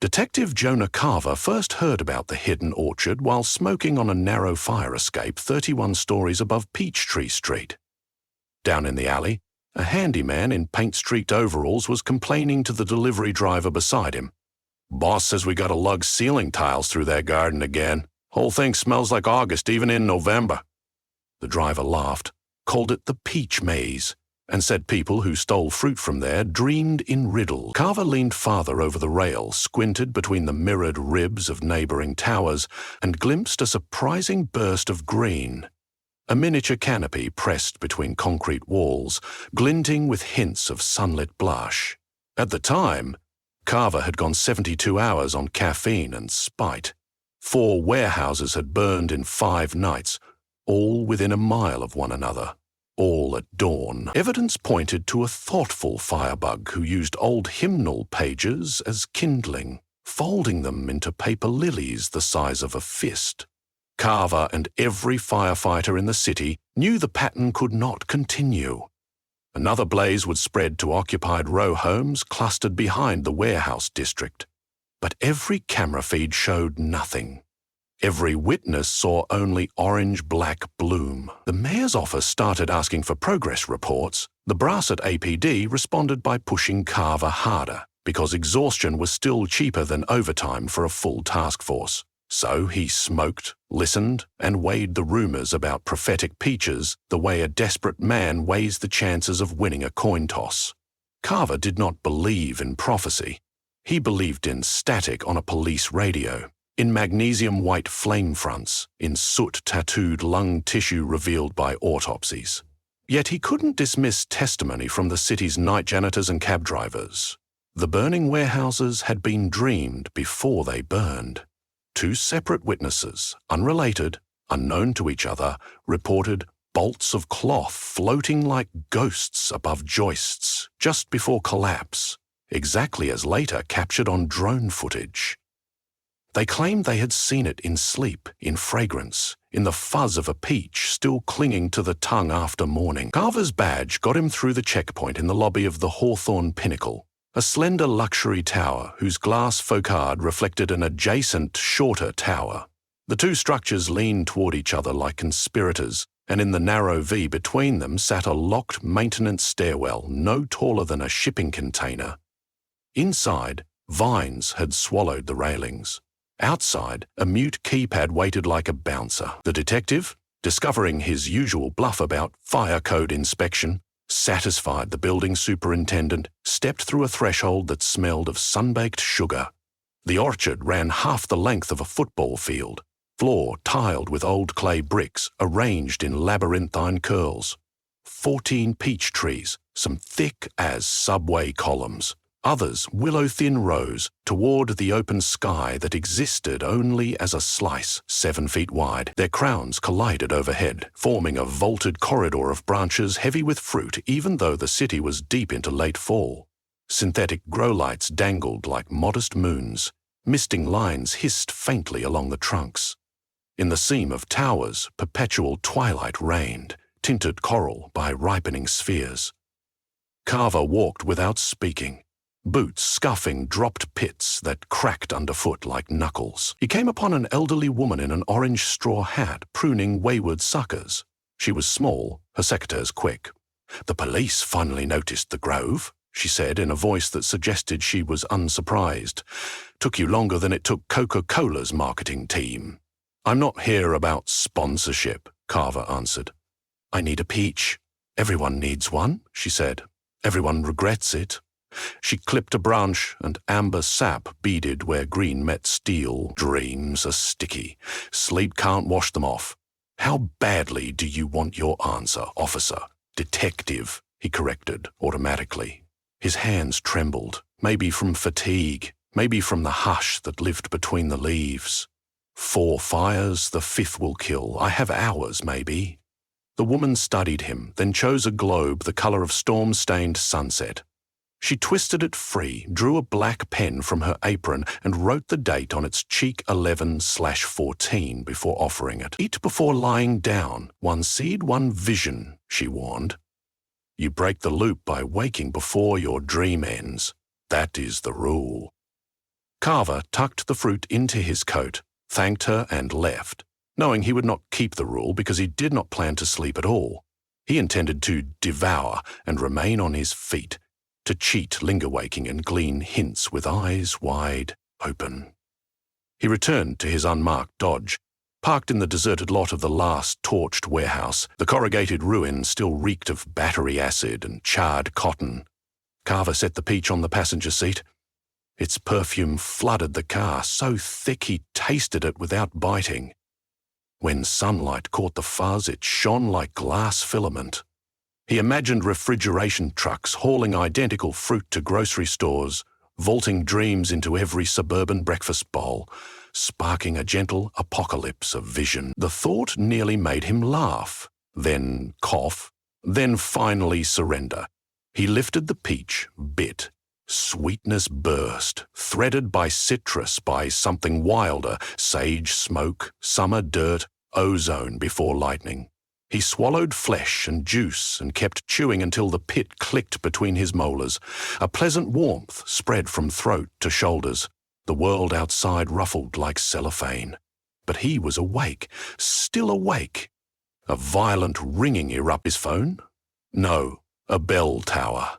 Detective Jonah Carver first heard about the hidden orchard while smoking on a narrow fire escape 31 stories above Peachtree Street. Down in the alley, a handyman in paint-streaked overalls was complaining to the delivery driver beside him. "Boss says we gotta lug ceiling tiles through their garden again. Whole thing smells like August even in November." The driver laughed, called it the Peach Maze, and said people who stole fruit from there dreamed in riddles. Carver leaned farther over the rail, squinted between the mirrored ribs of neighboring towers, and glimpsed a surprising burst of green. A miniature canopy pressed between concrete walls, glinting with hints of sunlit blush. At the time, Carver had gone 72 hours on caffeine and spite. 4 warehouses had burned in 5 nights, all within a mile of one another. All at dawn. Evidence pointed to a thoughtful firebug who used old hymnal pages as kindling, folding them into paper lilies the size of a fist. Carver and every firefighter in the city knew the pattern could not continue. Another blaze would spread to occupied row homes clustered behind the warehouse district. But every camera feed showed nothing. Every witness saw only orange-black bloom. The mayor's office started asking for progress reports. The brass at APD responded by pushing Carver harder, because exhaustion was still cheaper than overtime for a full task force. So he smoked, listened, and weighed the rumors about prophetic peaches the way a desperate man weighs the chances of winning a coin toss. Carver did not believe in prophecy. He believed in static on a police radio, in magnesium-white flame fronts, in soot-tattooed lung tissue revealed by autopsies. Yet he couldn't dismiss testimony from the city's night janitors and cab drivers. The burning warehouses had been dreamed before they burned. 2 separate witnesses, unrelated, unknown to each other, reported bolts of cloth floating like ghosts above joists just before collapse, exactly as later captured on drone footage. They claimed they had seen it in sleep, in fragrance, in the fuzz of a peach still clinging to the tongue after morning. Carver's badge got him through the checkpoint in the lobby of the Hawthorne Pinnacle, a slender luxury tower whose glass facade reflected an adjacent, shorter tower. The 2 structures leaned toward each other like conspirators, and in the narrow V between them sat a locked maintenance stairwell no taller than a shipping container. Inside, vines had swallowed the railings. Outside, a mute keypad waited like a bouncer. The detective, discovering his usual bluff about fire code inspection, satisfied the building superintendent, stepped through a threshold that smelled of sun-baked sugar. The orchard ran half the length of a football field, floor tiled with old clay bricks arranged in labyrinthine curls. 14 peach trees, some thick as subway columns. Others willow-thin rows toward the open sky that existed only as a slice 7 feet wide. Their crowns collided overhead, forming a vaulted corridor of branches heavy with fruit even though the city was deep into late fall. Synthetic grow lights dangled like modest moons. Misting lines hissed faintly along the trunks. In the seam of towers, perpetual twilight reigned, tinted coral by ripening spheres. Carver walked without speaking. Boots scuffing dropped pits that cracked underfoot like knuckles. He came upon an elderly woman in an orange straw hat pruning wayward suckers. She was small, her secateurs quick. "The police finally noticed the grove," she said in a voice that suggested she was unsurprised. "Took you longer than it took Coca-Cola's marketing team." "I'm not here about sponsorship," Carver answered. "I need a peach." "Everyone needs one," she said. "Everyone regrets it." She clipped a branch, and amber sap beaded where green met steel. "Dreams are sticky. Sleep can't wash them off. How badly do you want your answer, officer?" "Detective," he corrected automatically. His hands trembled, maybe from fatigue, maybe from the hush that lived between the leaves. 4 fires, the 5th will kill. I have hours, maybe. The woman studied him, then chose a globe the color of storm-stained sunset. She twisted it free, drew a black pen from her apron, and wrote the date on its cheek 11/14 before offering it. "Eat before lying down. 1 seed, 1 vision," she warned. "You break the loop by waking before your dream ends. That is the rule." Carver tucked the fruit into his coat, thanked her and left, knowing he would not keep the rule because he did not plan to sleep at all. He intended to devour and remain on his feet, to cheat linger waking and glean hints with eyes wide open. He returned to his unmarked Dodge, parked in the deserted lot of the last torched warehouse. The corrugated ruin still reeked of battery acid and charred cotton. Carver set the peach on the passenger seat. Its perfume flooded the car, so thick he tasted it without biting. When sunlight caught the fuzz, it shone like glass filament. He imagined refrigeration trucks hauling identical fruit to grocery stores, vaulting dreams into every suburban breakfast bowl, sparking a gentle apocalypse of vision. The thought nearly made him laugh, then cough, then finally surrender. He lifted the peach, bit. Sweetness burst, threaded by citrus, by something wilder, sage smoke, summer dirt, ozone before lightning. He swallowed flesh and juice and kept chewing until the pit clicked between his molars. A pleasant warmth spread from throat to shoulders. The world outside ruffled like cellophane. But he was awake, still awake. A violent ringing erupted. His phone? No, a bell tower.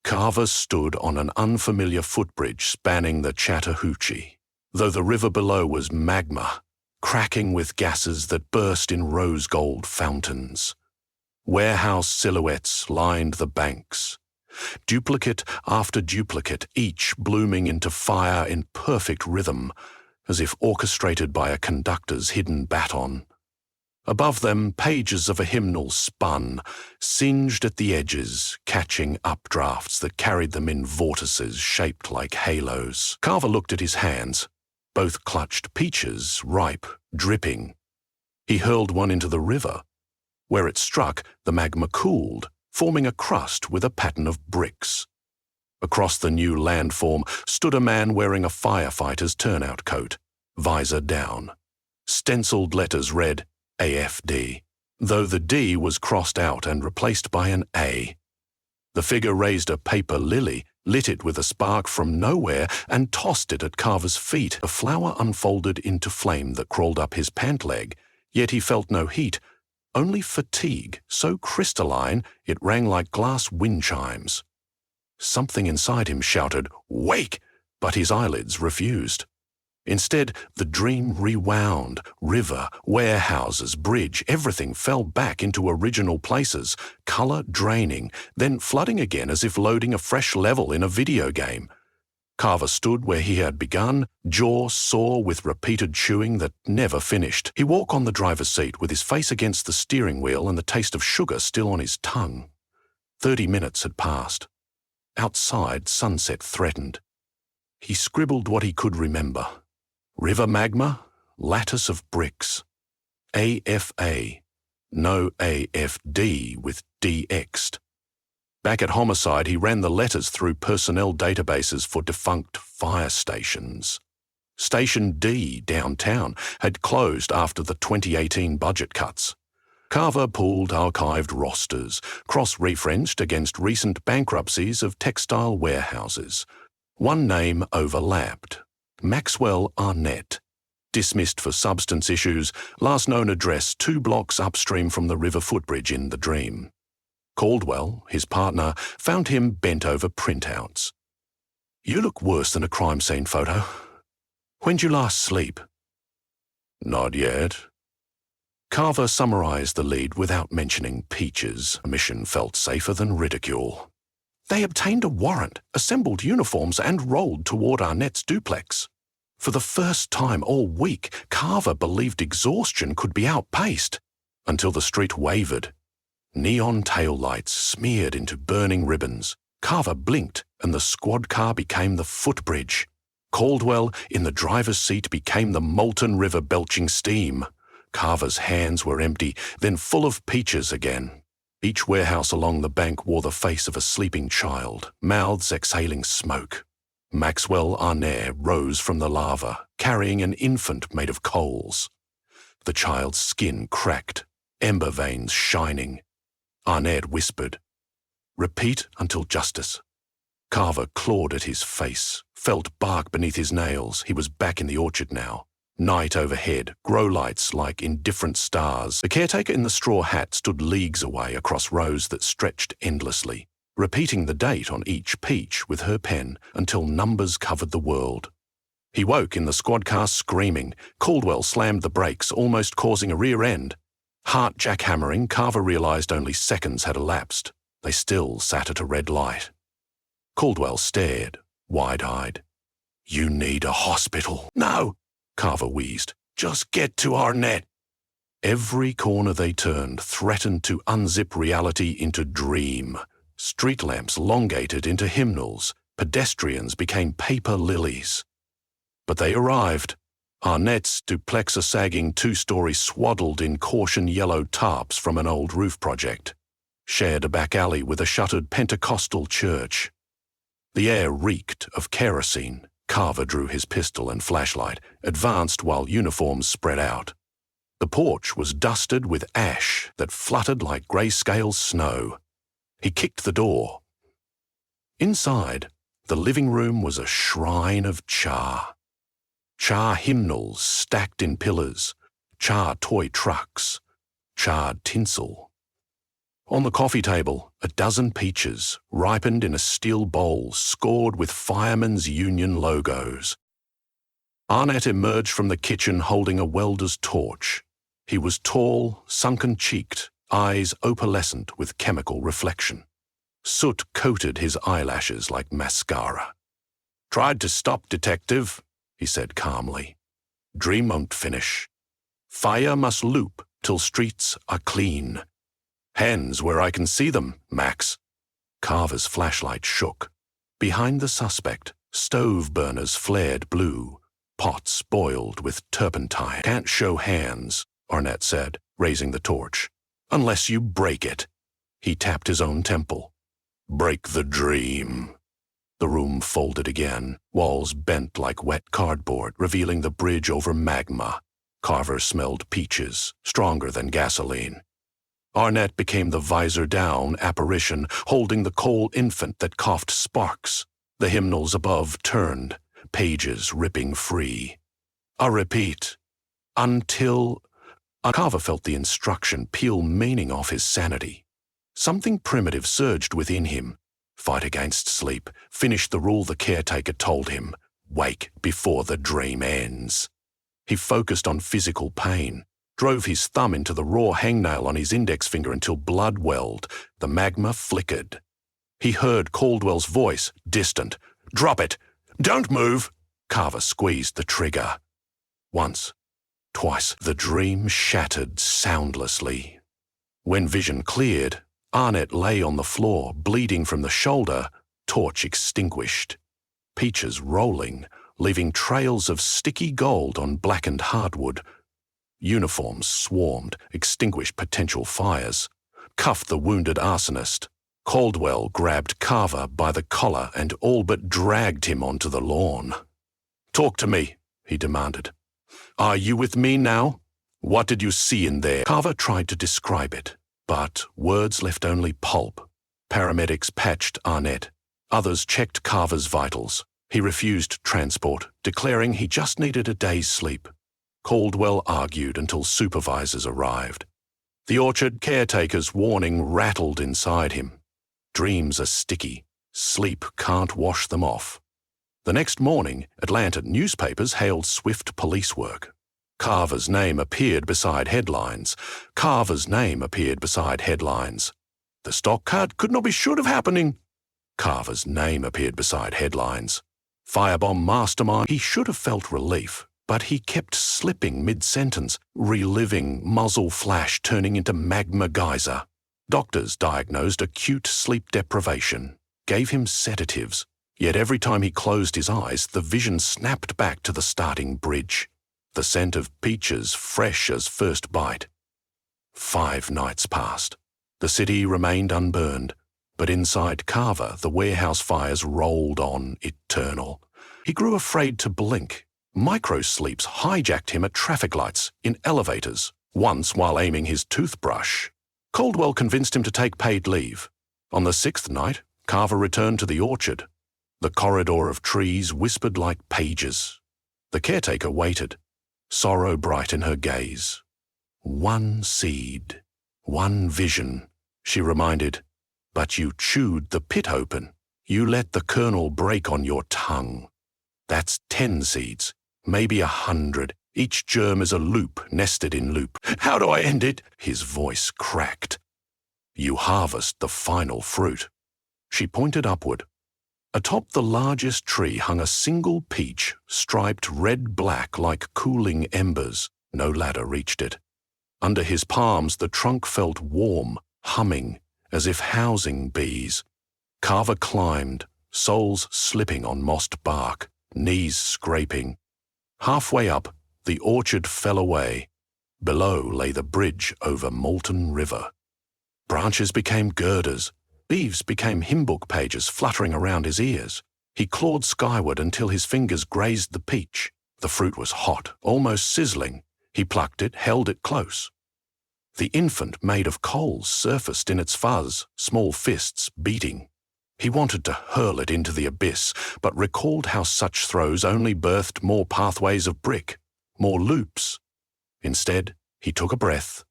Carver stood on an unfamiliar footbridge spanning the Chattahoochee, though the river below was magma, cracking with gases that burst in rose-gold fountains. Warehouse silhouettes lined the banks, duplicate after duplicate, each blooming into fire in perfect rhythm, as if orchestrated by a conductor's hidden baton. Above them, pages of a hymnal spun, singed at the edges, catching updrafts that carried them in vortices shaped like halos. Carver looked at his hands. Both clutched peaches, ripe, dripping. He hurled one into the river. Where it struck, the magma cooled, forming a crust with a pattern of bricks. Across the new landform stood a man wearing a firefighter's turnout coat, visor down. Stenciled letters read, AFD, though the D was crossed out and replaced by an A. The figure raised a paper lily, lit it with a spark from nowhere, and tossed it at Carver's feet. A flower unfolded into flame that crawled up his pant leg, yet he felt no heat, only fatigue, so crystalline it rang like glass wind chimes. Something inside him shouted, "Wake!" but his eyelids refused. Instead, the dream rewound. River, warehouses, bridge, everything fell back into original places, color draining, then flooding again as if loading a fresh level in a video game. Carver stood where he had begun, jaw sore with repeated chewing that never finished. He walked on the driver's seat with his face against the steering wheel and the taste of sugar still on his tongue. 30 minutes had passed. Outside, sunset threatened. He scribbled what he could remember. River magma, lattice of bricks. AFA, no AFD with DX'd. Back at Homicide, he ran the letters through personnel databases for defunct fire stations. Station D, downtown, had closed after the 2018 budget cuts. Carver pulled archived rosters, cross-referenced against recent bankruptcies of textile warehouses. One name overlapped. Maxwell Arnett, dismissed for substance issues, last known address 2 blocks upstream from the river footbridge in The Dream. Caldwell, his partner, found him bent over printouts. "You look worse than a crime scene photo. When'd you last sleep?" "Not yet." Carver summarized the lead without mentioning peaches. A mission felt safer than ridicule. They obtained a warrant, assembled uniforms, and rolled toward Arnett's duplex. For the first time all week, Carver believed exhaustion could be outpaced, until the street wavered. Neon taillights smeared into burning ribbons. Carver blinked, and the squad car became the footbridge. Caldwell, in the driver's seat, became the molten river belching steam. Carver's hands were empty, then full of peaches again. Each warehouse along the bank wore the face of a sleeping child, mouths exhaling smoke. Maxwell Arnett rose from the lava, carrying an infant made of coals. The child's skin cracked, ember veins shining. Arnett whispered, "Repeat until justice." Carver clawed at his face, felt bark beneath his nails. He was back in the orchard now. Night overhead, grow lights like indifferent stars. The caretaker in the straw hat stood leagues away across rows that stretched endlessly, repeating the date on each peach with her pen until numbers covered the world. He woke in the squad car screaming. Caldwell slammed the brakes, almost causing a rear end. Heart jackhammering, Carver realized only seconds had elapsed. They still sat at a red light. Caldwell stared, wide-eyed. "You need a hospital." "No," Carver wheezed. "Just get to Arnett." Every corner they turned threatened to unzip reality into dream. Street lamps elongated into hymnals. Pedestrians became paper lilies. But they arrived. Arnett's duplex, a sagging two-story swaddled in caution yellow tarps from an old roof project, shared a back alley with a shuttered Pentecostal church. The air reeked of kerosene. Carver drew his pistol and flashlight, advanced while uniforms spread out. The porch was dusted with ash that fluttered like grayscale snow. He kicked the door. Inside, the living room was a shrine of char. Char hymnals stacked in pillars, char toy trucks, charred tinsel. On the coffee table, a dozen peaches, ripened in a steel bowl scored with Firemen's Union logos. Arnett emerged from the kitchen holding a welder's torch. He was tall, sunken-cheeked, eyes opalescent with chemical reflection. Soot coated his eyelashes like mascara. "Tried to stop, detective," he said calmly. "Dream won't finish. Fire must loop till streets are clean. Hands where I can see them, Max." Carver's flashlight shook. Behind the suspect, stove burners flared blue. Pots boiled with turpentine. "Can't show hands," Arnett said, raising the torch. "Unless you break it." He tapped his own temple. "Break the dream." The room folded again, walls bent like wet cardboard, revealing the bridge over magma. Carver smelled peaches, stronger than gasoline. Arnett became the visor-down apparition, holding the coal infant that coughed sparks. The hymnals above turned, pages ripping free. "A repeat. Until—" Carver felt the instruction peel meaning off his sanity. Something primitive surged within him. Fight against sleep. Finish the rule the caretaker told him. Wake before the dream ends. He focused on physical pain, drove his thumb into the raw hangnail on his index finger until blood welled. The magma flickered. He heard Caldwell's voice, distant. "Drop it! Don't move!" Carver squeezed the trigger. Once, twice, the dream shattered soundlessly. When vision cleared, Arnett lay on the floor, bleeding from the shoulder, torch extinguished. Peaches rolling, leaving trails of sticky gold on blackened hardwood. Uniforms swarmed, extinguished potential fires. Cuffed the wounded arsonist. Caldwell grabbed Carver by the collar and all but dragged him onto the lawn. "Talk to me," he demanded. "Are you with me now? What did you see in there?" Carver tried to describe it, but words left only pulp. Paramedics patched Arnett. Others checked Carver's vitals. He refused transport, declaring he just needed a day's sleep. Caldwell argued until supervisors arrived. The orchard caretaker's warning rattled inside him. Dreams are sticky. Sleep can't wash them off. The next morning, Atlanta newspapers hailed swift police work. Carver's name appeared beside headlines. Carver's name appeared beside headlines. "The stock cut could not be short of happening." Carver's name appeared beside headlines. "Firebomb mastermind." He should have felt relief, but he kept slipping mid-sentence, reliving muzzle flash turning into magma geyser. Doctors diagnosed acute sleep deprivation, gave him sedatives, yet every time he closed his eyes, the vision snapped back to the starting bridge. The scent of peaches fresh as first bite. 5 nights passed. The city remained unburned, but inside Carver the warehouse fires rolled on, eternal. He grew afraid to blink. Micro-sleeps hijacked him at traffic lights, in elevators, once while aiming his toothbrush. Caldwell convinced him to take paid leave. On the 6th night, Carver returned to the orchard. The corridor of trees whispered like pages. The caretaker waited, sorrow bright in her gaze. One seed, one vision, she reminded, but you chewed the pit open. You let the kernel break on your tongue. That's 10 seeds, maybe 100. Each germ is a loop nested in loop. How do I end it? His voice cracked. You harvest the final fruit. She pointed upward. Atop the largest tree hung a single peach, striped red-black like cooling embers. No ladder reached it. Under his palms the trunk felt warm, humming, as if housing bees. Carver climbed, soles slipping on mossed bark, knees scraping. Halfway up, the orchard fell away. Below lay the bridge over Molten River. Branches became girders. Leaves became hymnbook pages fluttering around his ears. He clawed skyward until his fingers grazed the peach. The fruit was hot, almost sizzling. He plucked it, held it close. The infant made of coals surfaced in its fuzz, small fists beating. He wanted to hurl it into the abyss, but recalled how such throws only birthed more pathways of brick, more loops. Instead, he took a breath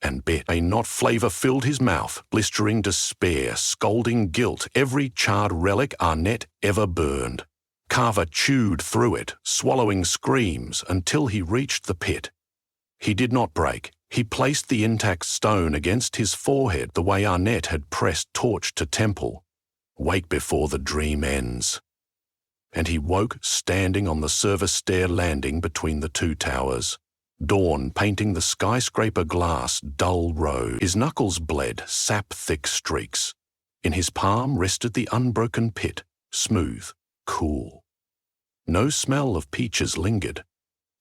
and bit. A knot flavor filled his mouth, blistering despair, scalding guilt, every charred relic Arnett ever burned. Carver chewed through it, swallowing screams until he reached the pit. He did not break. He placed the intact stone against his forehead the way Arnett had pressed torch to temple. Wake before the dream ends. And he woke standing on the service stair landing between the two towers. Dawn painting the skyscraper glass dull rose. His knuckles bled sap-thick streaks. In his palm rested the unbroken pit, smooth, cool. No smell of peaches lingered,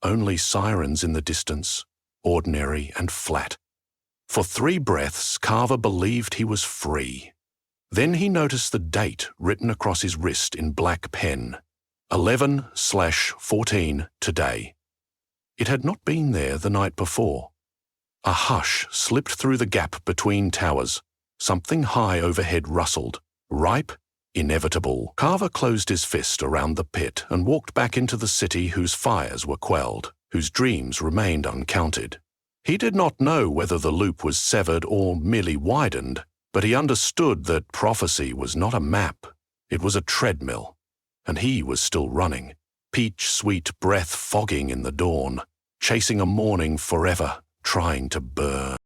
only sirens in the distance, ordinary and flat. For 3 breaths, Carver believed he was free. Then he noticed the date written across his wrist in black pen. 11/14 today. It had not been there the night before. A hush slipped through the gap between towers. Something high overhead rustled. Ripe, inevitable. Carver closed his fist around the pit and walked back into the city whose fires were quelled, whose dreams remained uncounted. He did not know whether the loop was severed or merely widened, but he understood that prophecy was not a map. It was a treadmill, and he was still running. Peach-sweet breath fogging in the dawn, chasing a morning forever, trying to burn.